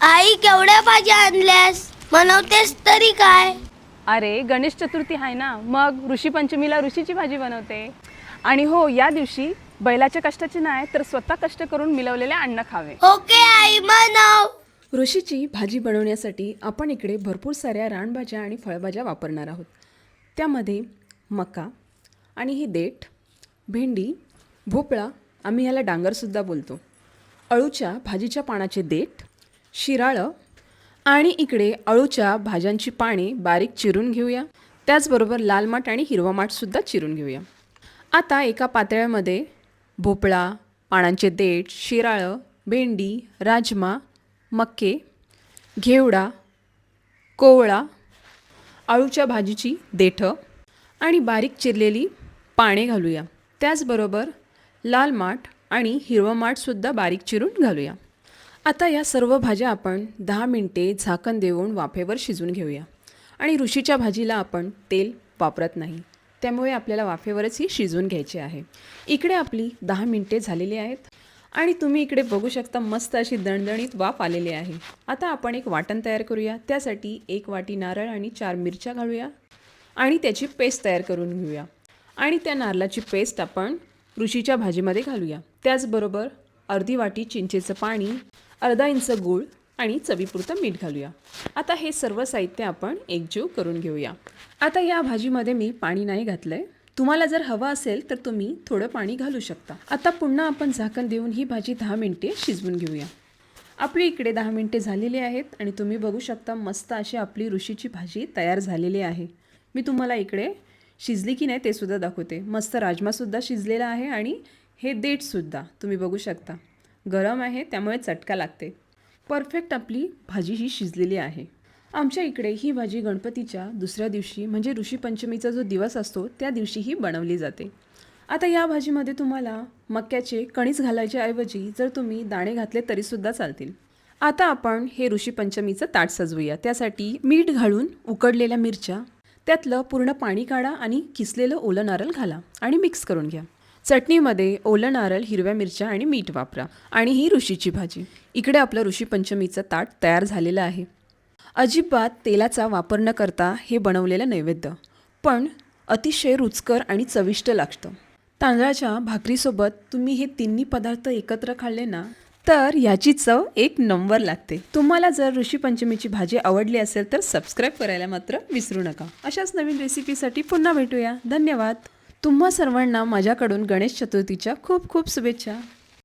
आई केवढ्या भाज्या आणल्यास? बनवतेस तरी काय? अरे गणेश चतुर्थी आहे ना, मग ऋषी पंचमीला ऋषीची भाजी बनवते. आणि हो, या दिवशी बैलाच्या कष्टाचे नाही तर स्वतः कष्ट करून मिळवलेले अन्न खावे. ओके आई, बनव. ऋषीची भाजी बनवण्यासाठी आपण इकडे भरपूर साऱ्या रानभाज्या आणि फळभाज्या वापरणार आहोत. त्यामध्ये मका आणि ही देठ, भेंडी, भोपळा, आम्ही ह्याला डांगरसुद्धा बोलतो, अळूच्या भाजीच्या पानाचे देठ, शिराळं आणि इकडे अळूच्या भाज्यांची पाने बारीक चिरून घेऊया. त्याचबरोबर लाल माठ आणि हिरवा माठसुद्धा चिरून घेऊया. आता एका पातेल्यामध्ये भोपळा, पानांचे देठ, शिराळं, भेंडी, राजमा, मके, घेवडा, कोवळा, अळूच्या भाजीची देठं आणि बारीक चिरलेली पाने घालूया. त्याचबरोबर लाल माठ आणि हिरवं माठसुद्धा बारीक चिरून घालूया. आता या सर्व भाज्या आपण 10 मिनटे झाकण देऊन वाफेवर शिजवून घेऊया. आणि ऋषीच्या भाजीला आपण तेल वापरत नाही, त्यामुळे आपल्याला वाफेवरच ही शिजवून घ्यायची आहे. इकडे आपली 10 मिनटे झालेली आहेत आणि तुम्ही इकडे बघू शकता मस्त अशी दणदणीत वाफ आलेली आहे. आता आपण एक वाटण तयार करूया. त्यासाठी 1 वाटी नारळ आणि 4 मिरच्या घालूया आणि त्याची पेस्ट तयार करून घेऊया. आणि त्या नारळाची पेस्ट आपण ऋषीच्या भाजीमध्ये घालूया. त्याचबरोबर अर्धी वाटी चिंचेचं पाणी, अर्धा इंच गूळ आणि चवीपुरतं मीठ घालूया. आता हे सर्व साहित्य आपण एकजीव करून घेऊया. आता या भाजीमध्ये मी पाणी नाही घातलं आहे. तुम्हाला जर हवं असेल तर तुम्ही थोडं पाणी घालू शकता. आता पुन्हा आपण झाकण देऊन ही भाजी 10 मिनटे शिजवून घेऊया. आपली इकडे 10 मिनटे झालेली आहेत आणि तुम्ही बघू शकता मस्त अशी आपली ऋषीची भाजी तयार झालेली आहे. मी तुम्हाला इकडे शिजली की नाही ते सुद्धा दाखवते. मस्त राजमासुद्धा शिजलेला आहे आणि हे देठसुद्धा तुम्ही बघू शकता गरम आहे, त्यामुळे चटका लागते. परफेक्ट आपली भाजी ही शिजलेली आहे. आमच्या इकडे ही भाजी गणपतीच्या दुसऱ्या दिवशी म्हणजे ऋषी पंचमीचा जो दिवस असतो त्या दिवशी ही बनवली जाते. आता या भाजीमध्ये तुम्हाला मक्याचे कणीस घालायच्या ऐवजी जर तुम्ही दाणे घातले तरीसुद्धा चालतील. आता आपण हे ऋषी पंचमीचं ताट सजवूया. त्यासाठी मीठ घालून उकडलेल्या मिरच्या, त्यातलं पूर्ण पाणी काढा आणि किसलेलं ओलं नारळ घाला आणि मिक्स करून घ्या. चटणीमध्ये ओलं नारळ, हिरव्या मिरच्या आणि मीठ वापरा आणि ही ऋषीची भाजी. इकडे आपलं ऋषी पंचमीचं ताट तयार झालेलं आहे. अजिबात तेलाचा वापर न करता हे बनवलेलं नैवेद्य पण अतिशय रुचकर आणि चविष्ट लागतं. तांदळाच्या भाकरीसोबत तुम्ही हे तिन्ही पदार्थ एकत्र खाल्ले ना तर याची चव एक नंबर लागते. तुम्हाला जर ऋषी पंचमीची भाजी आवडली असेल तर सबस्क्राईब करायला मात्र विसरू नका. अशाच नवीन रेसिपीसाठी पुन्हा भेटूया. धन्यवाद. तुम्हा सर्वांना माझ्याकडून गणेश चतुर्थीच्या खूप खूप शुभेच्छा.